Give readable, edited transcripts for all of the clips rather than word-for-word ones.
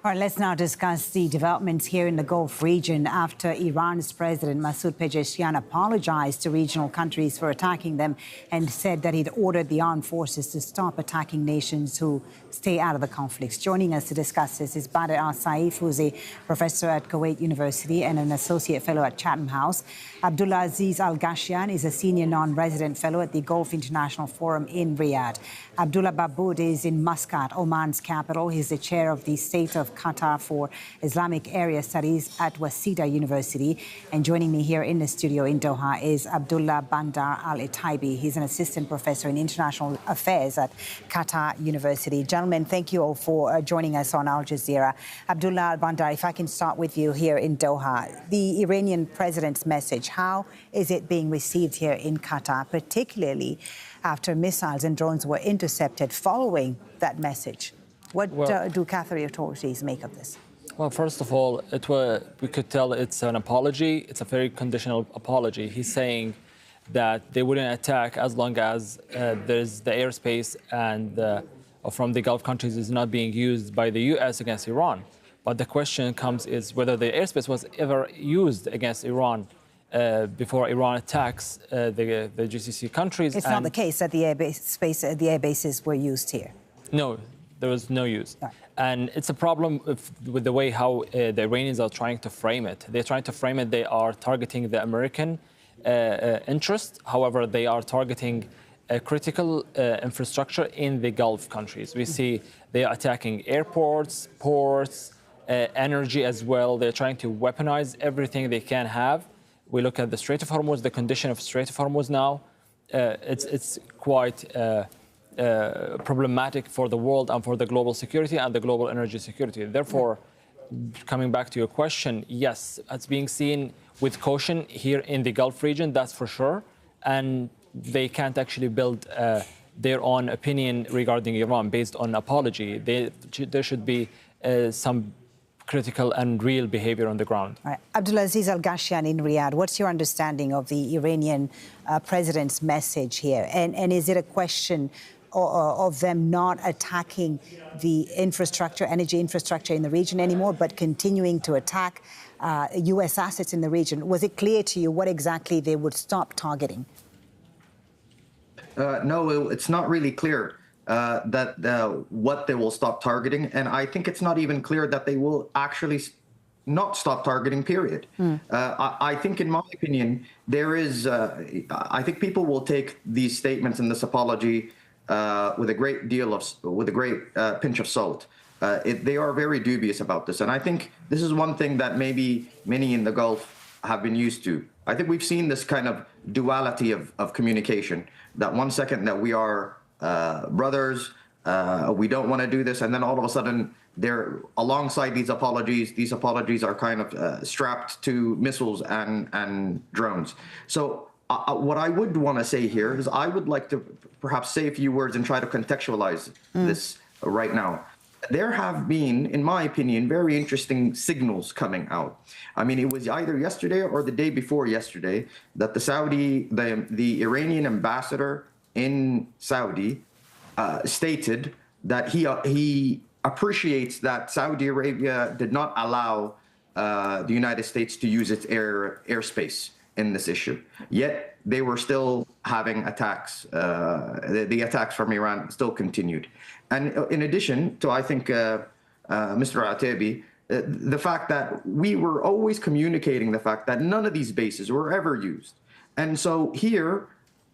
All right, let's now discuss the developments here in the Gulf region after Iran's President Massoud Pezeshkian apologized to regional countries for attacking them and said that he'd ordered the armed forces to stop attacking nations who stay out of the conflicts. Joining us to discuss this is Banndar Saif, who's a professor at Kuwait University and an associate fellow at Chatham House. Abdullah Aziz Ghashian is a senior non-resident fellow at the Gulf International Forum in Riyadh. Abdullah Babood is in Muscat, Oman's capital. He's the chair of the State of Qatar for Islamic Area Studies at Waseda University. And joining me here in the studio in Doha is Abdullah Banndar Etaibi. He's an assistant professor in international affairs at Qatar University. Gentlemen, thank you all for joining us on Al Jazeera. Abdullah Banndar, if I can start with you here in Doha. The Iranian president's message, how is it being received here in Qatar, particularly after missiles and drones were intercepted following that message? What do Qatari authorities make of this? Well, first of all, we could tell it's an apology. It's a very conditional apology. He's saying that they wouldn't attack as long as there's the airspace and from the Gulf countries is not being used by the U.S. against Iran. But the question comes is whether the airspace was ever used against Iran before Iran attacks the GCC countries. It's not the case that the air bases were used here. No, there was no use. Right. And it's a problem with the way how the Iranians are trying to frame it. They're trying to frame it, they are targeting the American interest. However, they are targeting critical infrastructure in the Gulf countries. We see they are attacking airports, ports, energy as well. They're trying to weaponize everything they can have. We look at the Strait of Hormuz, the condition of Strait of Hormuz now. It's quite problematic for the world and for the global security and the global energy security. Therefore, coming back to your question, yes, it's being seen with caution here in the Gulf region, that's for sure. And they can't actually build their own opinion regarding Iran based on apology. There should be some critical and real behavior on the ground. Right. Abdul Aziz Ghashian in Riyadh, what's your understanding of the Iranian president's message here? And is it a question of them not attacking the infrastructure, energy infrastructure in the region anymore, but continuing to attack U.S. assets in the region? Was it clear to you what exactly they would stop targeting? No, it's not really clear what they will stop targeting. And I think it's not even clear that they will actually not stop targeting, period. I think, in my opinion, there is, I think people will take these statements and this apology with a great pinch of salt. They are very dubious about this. And I think this is one thing that maybe many in the Gulf have been used to. I think we've seen this kind of duality of communication, that one second that we are brothers, we don't want to do this, and then all of a sudden they're alongside these apologies are kind of strapped to missiles and drones. So what I would want to say here is I would like to perhaps say a few words and try to contextualize this right now. There have been, in my opinion, very interesting signals coming out. I mean, it was either yesterday or the day before yesterday that the Iranian ambassador in Saudi stated that he appreciates that Saudi Arabia did not allow the United States to use its airspace in this issue. Yet they were still having attacks. The attacks from Iran still continued. And in addition to, I think, Mr. Etaibi, the fact that we were always communicating the fact that none of these bases were ever used. And so here,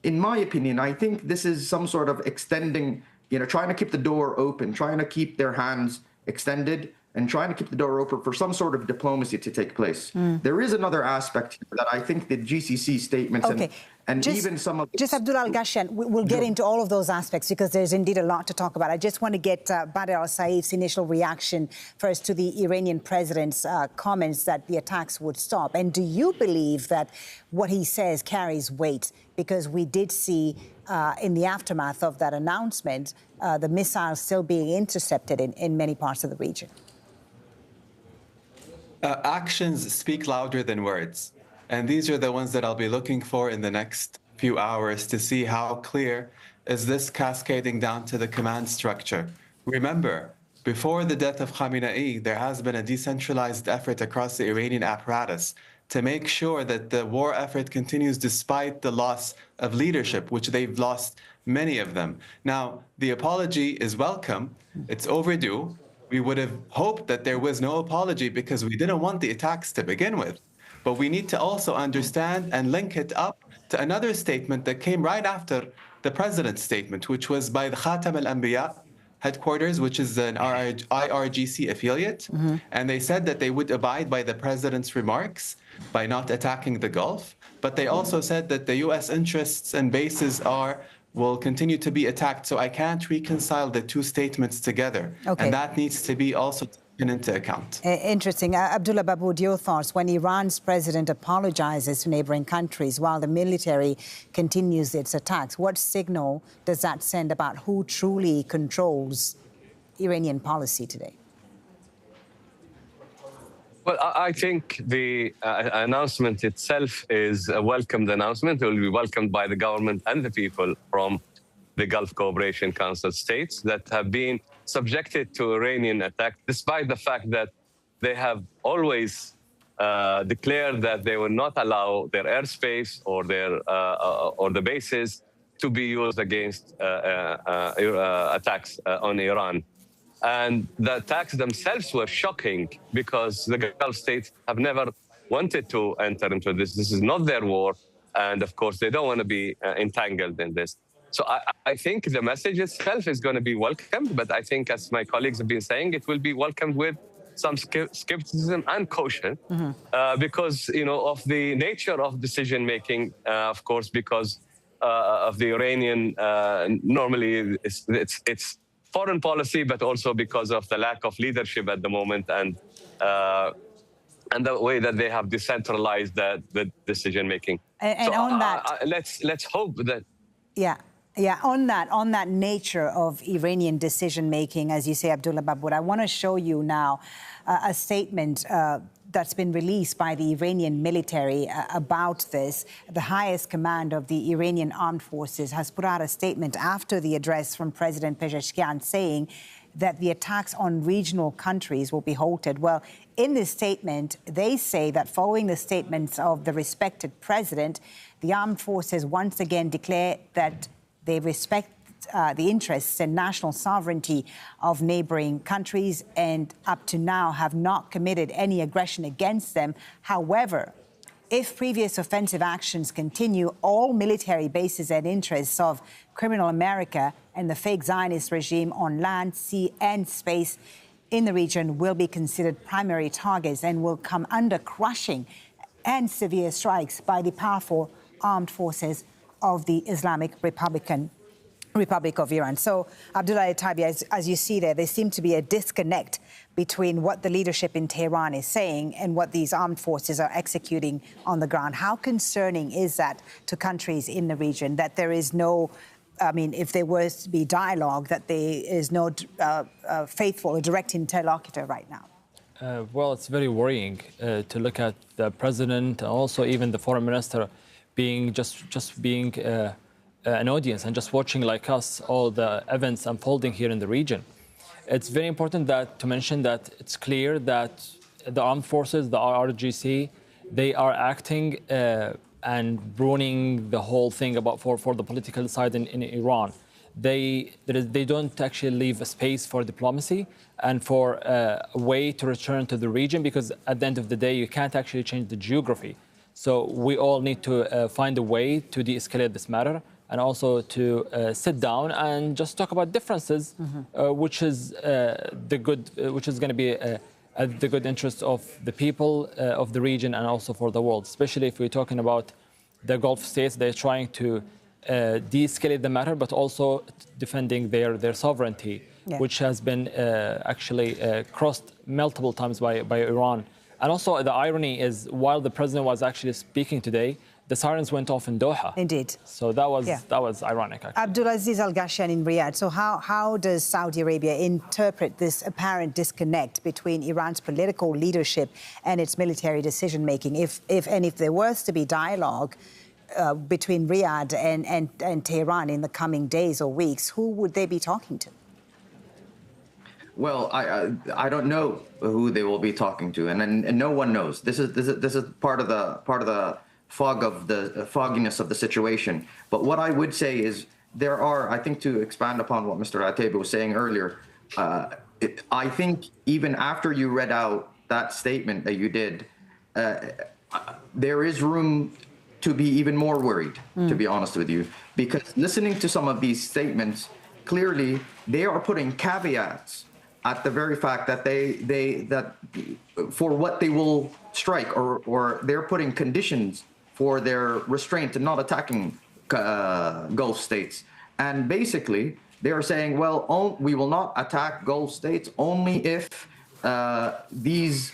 in my opinion, I think this is some sort of extending, trying to keep the door open, trying to keep their hands extended and trying to keep the door open for some sort of diplomacy to take place. There is another aspect here that I think the GCC statements and even some of... Just Abdullah Ghashian, we'll get into all of those aspects because there's indeed a lot to talk about. I just want to get Banndar Saif's initial reaction first to the Iranian president's comments that the attacks would stop. And do you believe that what he says carries weight? Because we did see in the aftermath of that announcement, the missiles still being intercepted in many parts of the region. Actions speak louder than words. And these are the ones that I'll be looking for in the next few hours to see how clear is this cascading down to the command structure. Remember, before the death of Khamenei, there has been a decentralized effort across the Iranian apparatus to make sure that the war effort continues despite the loss of leadership, which they've lost many of them. Now, the apology is welcome. It's overdue. We would have hoped that there was no apology because we didn't want the attacks to begin with. But we need to also understand and link it up to another statement that came right after the president's statement, which was by the Chatham al-Anbiya headquarters, which is an IRGC affiliate. And they said that they would abide by the president's remarks by not attacking the Gulf. But they also said that the US interests and bases will continue to be attacked. So I can't reconcile the two statements together. Okay. And that needs to be also taken into account. Interesting. Abdullah, Babood, your thoughts. When Iran's president apologizes to neighboring countries while the military continues its attacks, what signal does that send about who truly controls Iranian policy today? Well, I think the announcement itself is a welcomed announcement. It will be welcomed by the government and the people from the Gulf Cooperation Council states that have been subjected to Iranian attack, despite the fact that they have always declared that they will not allow their airspace or the bases to be used against attacks on Iran. And the attacks themselves were shocking because the Gulf states have never wanted to enter into this. This is not their war. And of course, they don't want to be entangled in this. So I think the message itself is going to be welcomed. But I think, as my colleagues have been saying, it will be welcomed with some skepticism and caution because, of the nature of decision-making, of course, because of the Iranian, normally it's foreign policy, but also because of the lack of leadership at the moment and the way that they have decentralized the decision making. And so on that, let's hope that. Yeah. On that nature of Iranian decision making, as you say, Abdullah, Babood, I want to show you now a statement that's been released by the Iranian military about this. The highest command of the Iranian armed forces has put out a statement after the address from President Pezeshkian saying that the attacks on regional countries will be halted. Well, in this statement, they say that following the statements of the respected president, the armed forces once again declare that they respect the interests and national sovereignty of neighboring countries and up to now have not committed any aggression against them. However, if previous offensive actions continue, all military bases and interests of criminal America and the fake Zionist regime on land, sea and space in the region will be considered primary targets and will come under crushing and severe strikes by the powerful armed forces of the Islamic Republic of Iran. So, Abdullah, Etaibi, as you see there seems to be a disconnect between what the leadership in Tehran is saying and what these armed forces are executing on the ground. How concerning is that to countries in the region that there is no, if there was to be dialogue, that there is no faithful or direct interlocutor right now? Well, it's very worrying to look at the president and also even the foreign minister being being an audience and just watching, like us, all the events unfolding here in the region. It's very important to mention that it's clear that the armed forces, the IRGC, they are acting and ruining the whole thing for the political side in Iran. They don't actually leave a space for diplomacy and for a way to return to the region, because at the end of the day, you can't actually change the geography. So we all need to find a way to de-escalate this matter, and also to sit down and just talk about differences, which is going to be the good interest of the people of the region and also for the world. Especially if we're talking about the Gulf states, they're trying to de-escalate the matter, but also defending their sovereignty, which has been actually crossed multiple times by Iran. And also the irony is, while the president was actually speaking today, the sirens went off in Doha. Indeed. So that was ironic, actually. Abdul Aziz Al-Ghashian in Riyadh. So how does Saudi Arabia interpret this apparent disconnect between Iran's political leadership and its military decision-making? If there was to be dialogue between Riyadh and Tehran in the coming days or weeks, who would they be talking to? Well, I don't know who they will be talking to, and no one knows. This is part of the fogginess of the situation. But what I would say is there are, I think, to expand upon what Mr. Etaibi was saying earlier. I think even after you read out that statement that you did, there is room to be even more worried, to be honest with you, because listening to some of these statements, clearly they are putting caveats at the very fact that that for what they will strike, or they're putting conditions for their restraint and not attacking Gulf states. And basically, they are saying, well, we will not attack Gulf states only if these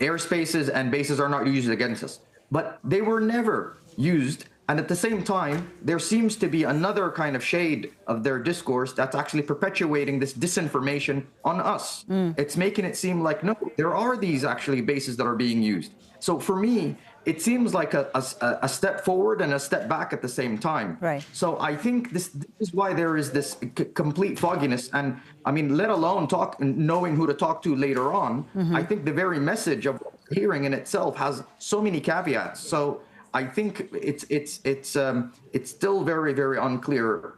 airspaces and bases are not used against us. But they were never used. And at the same time, there seems to be another kind of shade of their discourse that's actually perpetuating this disinformation on us. It's making it seem like, no, there are these actually bases that are being used. So for me, it seems like a step forward and a step back at the same time. Right. So I think this is why there is this complete fogginess. And I mean, let alone knowing who to talk to later on. I think the very message of hearing in itself has so many caveats. So I think it's still very, very unclear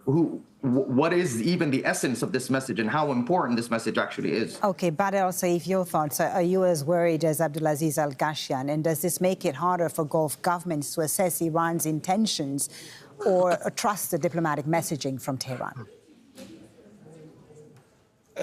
what is even the essence of this message and how important this message actually is. Okay, Banndar, Saif, your thoughts. Are you as worried as Abdulaziz Al Ghashian? And does this make it harder for Gulf governments to assess Iran's intentions or trust the diplomatic messaging from Tehran?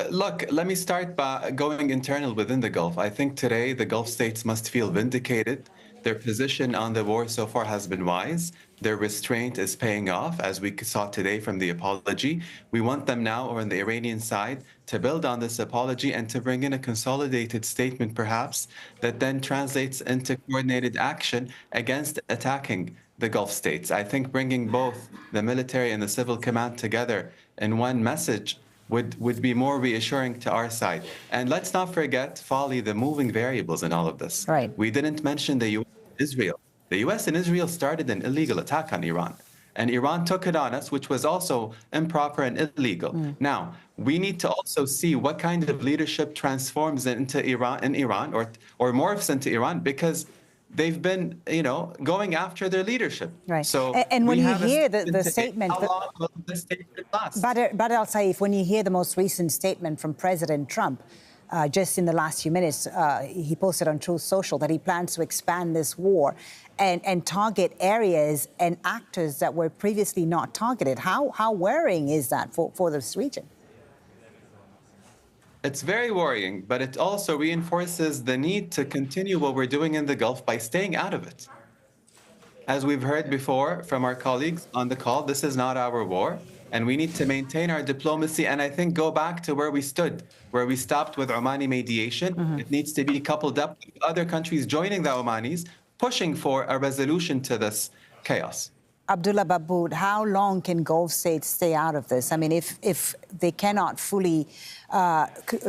Look, let me start by going internal within the Gulf. I think today the Gulf states must feel vindicated. Their position on the war so far has been wise. Their restraint is paying off, as we saw today from the apology. We want them now, or on the Iranian side, to build on this apology and to bring in a consolidated statement, perhaps, that then translates into coordinated action against attacking the Gulf states. I think bringing both the military and the civil command together in one message would be more reassuring to our side. And let's not forget, Folly, the moving variables in all of this. Right. We didn't mention the U.S. and Israel. The U.S. and Israel started an illegal attack on Iran. And Iran took it on us, which was also improper and illegal. Now, we need to also see what kind of leadership transforms into Iran or morphs into Iran, because they've been, going after their leadership. Right. So and when you hear the statement, how long will this statement last? Banndar Saif, when you hear the most recent statement from President Trump, just in the last few minutes, he posted on Truth Social that he plans to expand this war and target areas and actors that were previously not targeted. How worrying is that for this region? It's very worrying, but it also reinforces the need to continue what we're doing in the Gulf by staying out of it. As we've heard before from our colleagues on the call, this is not our war, and we need to maintain our diplomacy and I think go back to where we stood, where we stopped with Omani mediation. It needs to be coupled up with other countries joining the Omanis, pushing for a resolution to this chaos. Abdullah, Babood, how long can Gulf states stay out of this? I mean, if they cannot fully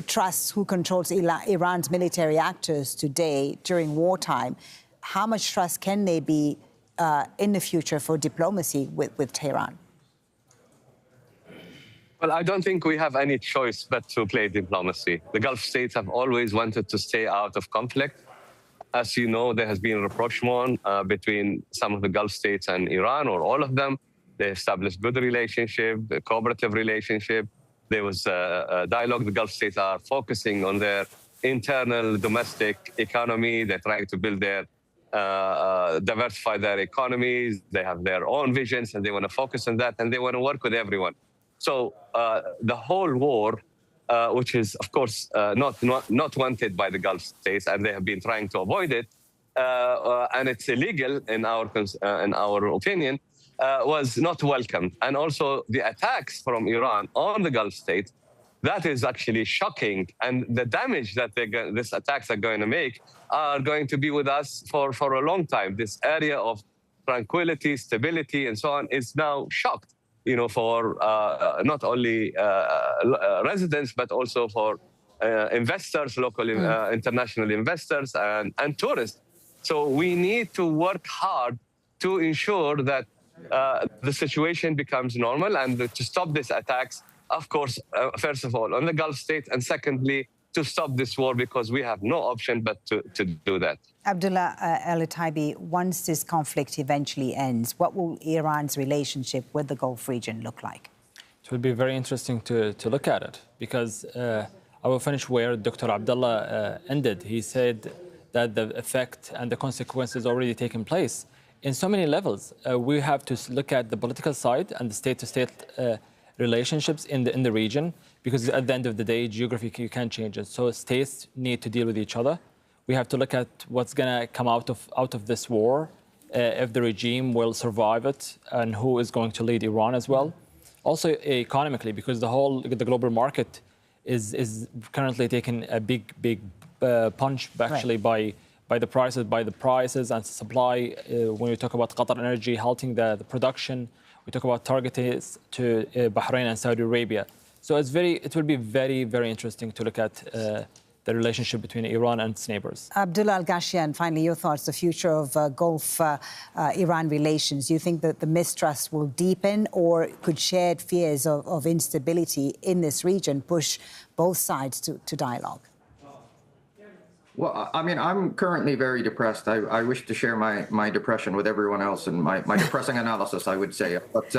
trust who controls Iran's military actors today during wartime, how much trust can they be in the future for diplomacy with Tehran? Well, I don't think we have any choice but to play diplomacy. The Gulf states have always wanted to stay out of conflict. As you know, there has been a rapprochement between some of the Gulf states and Iran, or all of them. They established good relationship, a cooperative relationship. There was a dialogue. The Gulf states are focusing on their internal domestic economy. They're trying to build their, diversify their economies. They have their own visions, and they want to focus on that, and they want to work with everyone. So the whole war, which is, of course, not wanted by the Gulf states, and they have been trying to avoid it, and it's illegal in our opinion, was not welcomed. And also the attacks from Iran on the Gulf states, that is actually shocking. And the damage that these attacks are going to make are going to be with us for a long time. This area of tranquility, stability, and so on is now shocked. For not only residents, but also for investors, local, international investors, and tourists. So we need to work hard to ensure that the situation becomes normal and to stop these attacks of course, first of all, on the Gulf states, and secondly, to stop this war, because we have no option but to do that. Abdullah Etaibi, once this conflict eventually ends, what will Iran's relationship with the Gulf region look like? It will be very interesting to look at it, because I will finish where Dr. Abdullah ended. He said that the effect and the consequences already taken place. In so many levels, we have to look at the political side and the state-to-state relationships in the region, because at the end of the day, geography, you can't change it. So states need to deal with each other. We have to look at what's going to come out of this war, if the regime will survive it, and who is going to lead Iran as well. Also economically, because the global market is currently taking a big punch actually by the prices and supply. When we talk about Qatar energy halting the production, we talk about targets to Bahrain and Saudi Arabia. So it will be very, very interesting to look at the relationship between Iran and its neighbors. Abdullah Ghashian, finally, your thoughts, the future of Gulf-Iran relations. Do you think that the mistrust will deepen, or could shared fears of instability in this region push both sides to dialogue? Well, I mean, I'm currently very depressed. I wish to share my depression with everyone else and my depressing analysis, I would say. But,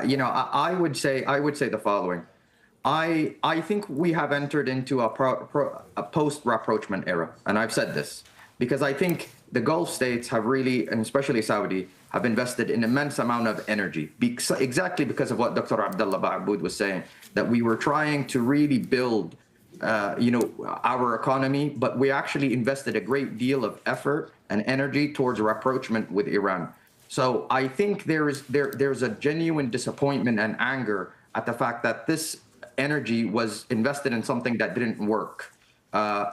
you know, I would say the following. I think we have entered into a post-rapprochement era, and I've said this, because I think the Gulf states have really, and especially Saudi, have invested an immense amount of energy, exactly because of what Dr. Abdullah Babood was saying, that we were trying to really build you know, our economy, but we actually invested a great deal of effort and energy towards rapprochement with Iran. So I think there's a genuine disappointment and anger at the fact that this energy was invested in something that didn't work,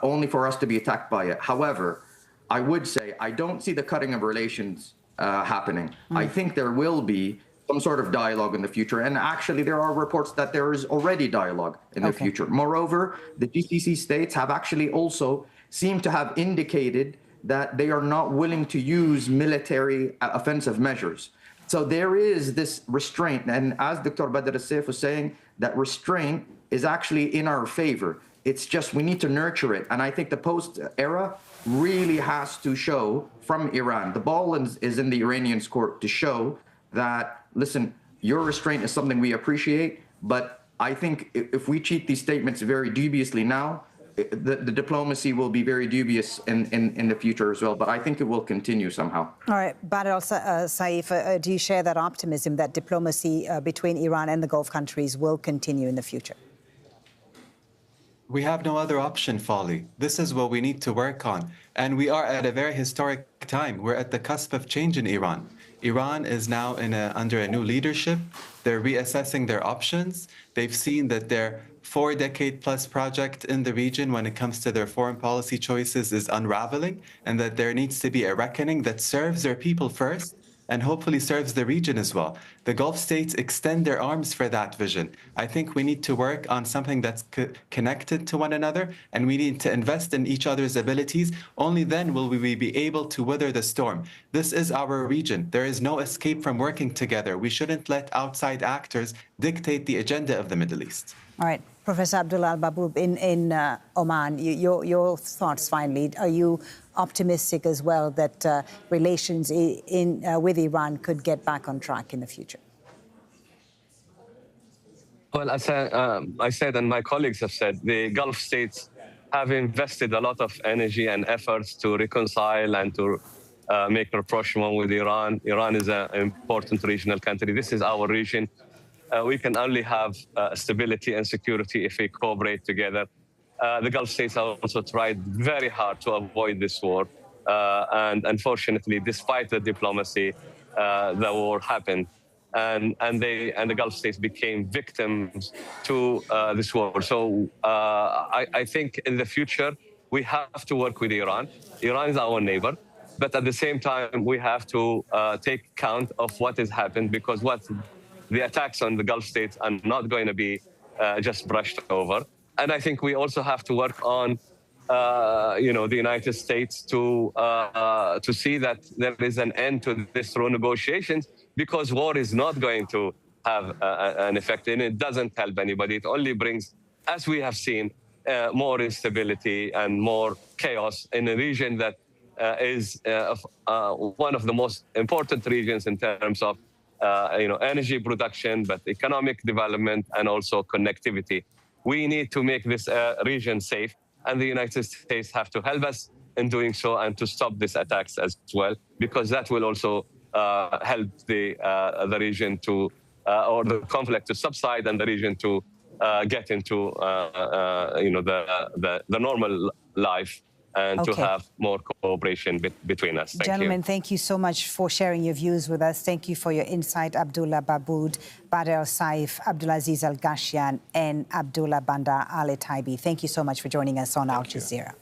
only for us to be attacked by it. However, I would say I don't see the cutting of relations happening. I think there will be some sort of dialogue in the future. And actually, there are reports that there is already dialogue in the future. Moreover, the GCC states have actually also seemed to have indicated that they are not willing to use military offensive measures. So there is this restraint. And as Dr. Badr Saif was saying, that restraint is actually in our favor. It's just we need to nurture it. And I think the post-era really has to show from Iran. The ball is in the Iranians' court to show that, listen, your restraint is something we appreciate, but I think if we treat these statements very dubiously now, the diplomacy will be very dubious in the future as well. But I think it will continue somehow. All right, Badr Saif, do you share that optimism that diplomacy between Iran and the Gulf countries will continue in the future? We have no other option, Folly. This is what we need to work on. And we are at a very historic time. We're at the cusp of change in Iran. Iran is now under a new leadership. They're reassessing their options. They've seen that their 4-decade-plus project in the region when it comes to their foreign policy choices is unraveling, and that there needs to be a reckoning that serves their people first and hopefully serves the region as well. The Gulf states extend their arms for that vision. I think we need to work on something that's connected to one another, and we need to invest in each other's abilities. Only then will we be able to weather the storm. This is our region. There is no escape from working together. We shouldn't let outside actors dictate the agenda of the Middle East. All right. Professor Abdullah Babood, in Oman, your thoughts finally. Are you optimistic as well that relations with Iran could get back on track in the future? Well, as I said, and my colleagues have said, the Gulf states have invested a lot of energy and efforts to reconcile and to make rapprochement with Iran. Iran is an important regional country. This is our region. We can only have stability and security if we cooperate together. The Gulf states have also tried very hard to avoid this war. And unfortunately, despite the diplomacy, the war happened. And the Gulf states became victims to this war. So I think in the future, we have to work with Iran. Iran is our neighbor. But at the same time, we have to take account of what has happened, because the attacks on the Gulf states are not going to be just brushed over. And I think we also have to work on, the United States to see that there is an end to this through negotiations, because war is not going to have an effect, and it doesn't help anybody. It only brings, as we have seen, more instability and more chaos in a region that is one of the most important regions in terms of energy production, but economic development and also connectivity. We need to make this region safe, and the United States have to help us in doing so and to stop these attacks as well, because that will also help the region to, or the conflict to subside and the region to get into the normal life and to have more cooperation between us. Gentlemen, thank you so much for sharing your views with us. Thank you for your insight, Abdullah, Babood, Banndar, Saif, Aziz Al Ghashian, and Abdullah Banndar Al Etaibi. Thank you so much for joining us on Al Jazeera.